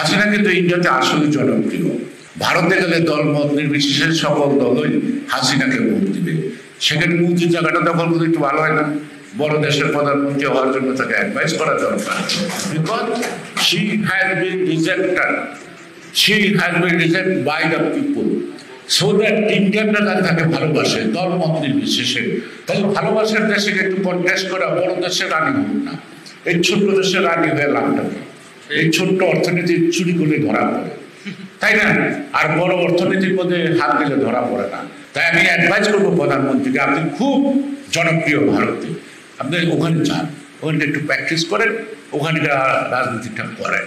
হাসিনা কিন্তু ইন্ডিয়াতে আসলে জনপ্রিয়। ভারতে গেলে দল মত নির্বিশেষে সকল দলই হাসিনাকে ভোট দিবে। সেখানে মুক্তির জায়গাটা দখল করলে একটু ভালো হয় না? বড় দেশের প্রধানমন্ত্রী হওয়ার জন্য তাকে অ্যাডভাইস করা দরকার। Because she has been rejected by the people so that ইন্ডিয়ানরা তাকে ভালোবাসে দল মত নির্বিশেষে। তাহলে ভালোবাসার দেশে একটু কন্টেস্ট করা, বড় দেশের রানী হোক না, এই ছোট্ট দেশের রানী হয়ে লাভটা কি? এই ছোট্ট অর্থনীতির চুরি করলে ধরা পড়ে, তাই না? আর বড় অর্থনীতির মধ্যে হাত দিলে ধরা পড়ে না। তাই আমি অ্যাডভাইস করবো প্রধানমন্ত্রীকে, আপনি খুব জনপ্রিয় ভারতে, আপনি ওখানে যান, ওখানে একটু প্র্যাকটিস করেন, ওখানে রাজনীতিটা করেন।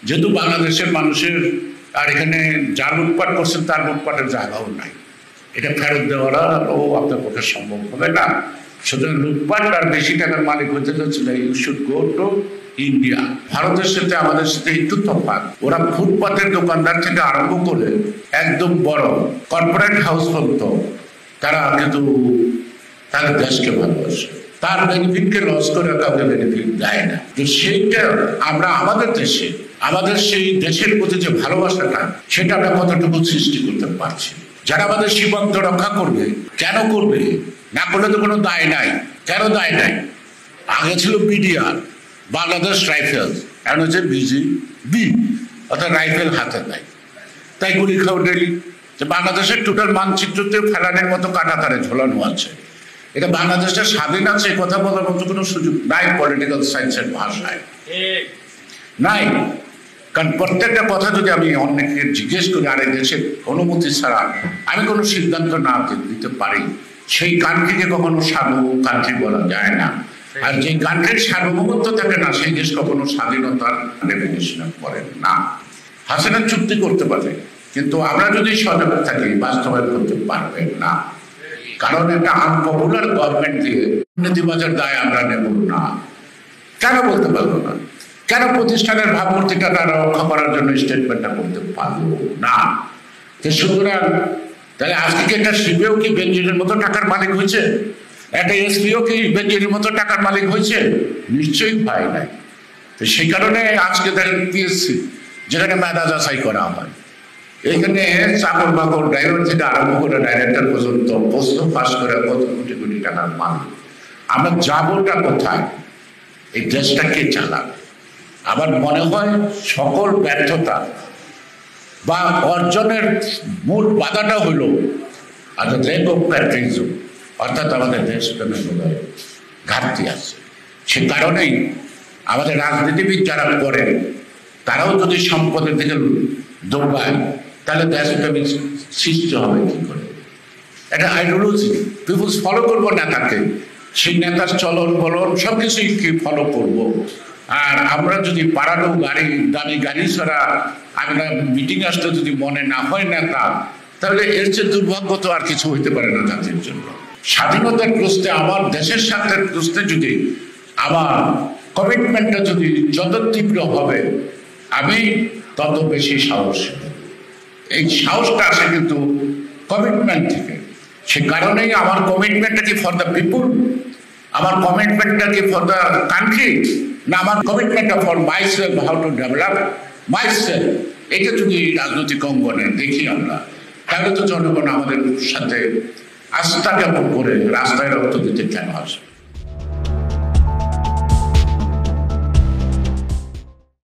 যেহেতু বাংলাদেশের মানুষের আর এখানে যা লুটপাট করছেন তার লুটপাটের জায়গাও নাই, এটা ফেরত দেওয়ারও আপনার পক্ষে সম্ভব হবে না। সুতরাং লুটপাট আর বেশি টাকার মালিক হতে যাচ্ছিল, you should go to India. ভারতের সাথে আমাদের সাথে একটু তফাৎ, ওরা ফুটপাতের দোকানদার থেকে আরম্ভ করে একদম বড় কর্পোরেট হাউস পর্যন্ত তারা কিন্তু তাদের দেশকে ভালোবাসে, তার বেনিফিটকে লস করে কাউকে বেনিফিট দেয় না। তো সেইটা আমরা আমাদের দেশে, আমাদের সেই দেশের প্রতি যে ভালোবাসাটা, সেটা আমরা কতটুকু সৃষ্টি করতে পারছি। যারা আমাদের সীমান্ত রক্ষা করবে, কেন করবে? না করলে তো কোনো দায় নাই। কেন দায় নাই? আগে ছিল বিডিআর, বাংলাদেশ রাইফেলস, এখন হচ্ছে বিজিবি, অর্থাৎ রাইফেল হাতে নাই, তাই গুলি খাও ডেলি। বাংলাদেশের টোটাল মানচিত্রতে ফেলানোর মতো কাঁটাতারে ঝোলানো আছে। এটা বাংলাদেশটা স্বাধীন আছে কথা বলার মতো কোনো সুযোগ নাই পলিটিক্যাল সায়েন্সের ভাষায়, নাই। কারণ প্রত্যেকটা কথা যদি আমি অনেককে জিজ্ঞেস করি, আরেক দেশের অনুমতি ছাড়া আমি কোনো সিদ্ধান্ত না দিতে পারি, সেই কান্ট্রিকে কখনো সার্বভৌম কান্ট্রি বলা যায় না। আর যে কান্ট্রির সার্বভৌমত্ব থাকে না, সেই দেশ কখনো স্বাধীনতার ডেফিনিশন করেন না। হাসিনা চুক্তি করতে পারে, কিন্তু আমরা যদি সজাগ থাকি বাস্তবায়ন করতে পারবেন না। কারণ একটা আনপপুলার গভর্নমেন্ট দিয়ে নেতিবাচক দায় আমরা নেব না। কেন বলতে পারবো না? কেন প্রতিষ্ঠানের ভাবমূর্তিটা তারা রক্ষা করার জন্য স্টেটমেন্টটা করতে পারবো না? সুতরাং তাহলে আজকে কি একটা সিবিও কি বেঞ্জিনের মতো টাকার মালিক হয়েছে? একটা এসপিও কি বেঞ্জিনের মতো টাকার মালিক হয়েছে? নিশ্চয়ই হয় নাই। তো সেই কারণে আজকে দেখেন পিএসসি, যেখানে মেধা যাচাই করা হয়, এখানে চাকর বাকর ড্রাইভার থেকে আরম্ভ করে ডাইরেক্টর পর্যন্ত প্রশ্ন পাস করে কত কোটি কোটি টাকার মালিক। আমরা যাবোটা কোথায়? এই দেশটা কে চালাবে? আমার মনে হয় সকল ব্যর্থতা বা অর্জনের মূল বাধাটা হলো অর্থাৎ আমাদের দেশপ্রেমের ঘাটতি আছে। সে কারণেই আমাদের রাজনীতিবিদ যারা করেন, তারাও যদি সম্পদের দিকে দৌড়ায়, তাহলে দেশপ্রেমিক সৃষ্টি হবে কি করে? একটা আইডিওলজি পিপুলস ফলো করবো নেতাকে, সেই নেতার চলন বলন সব কিছুই ফলো করবো। আর আমরা যদি পাড়ানো গাড়ি, দামি গাড়ি ছাড়া আমরা মিটিং আসতে যদি মনে না হয় নেতা, তাহলে এর চেয়ে দুর্ভাগ্য তো আর কিছু হইতে পারে না জাতির জন্য। স্বাধীনতার প্রশ্নে, আমার দেশের স্বার্থের প্রশ্নে যদি আমার কমিটমেন্টটা যদি যত তীব্র হবে, আমি তত বেশি সাহস। এই সাহসটা আসে কিন্তু কমিটমেন্ট থেকে। সে কারণেই আমার কমিটমেন্টটা কি ফর দ্য পিপুল, আমার কমিটমেন্টটা কি ফর দ্য কান্ট্রি, না আমার কমিটমেন্টটা for myself, how to develop myself. এটা যদি রাজনৈতিক অঙ্গনে দেখি আমরা, তাহলে তো জনগণ আমাদের সাথে আস্থা জ্ঞাপন করে রাস্তায় রক্ত দিতে কেন আসবে?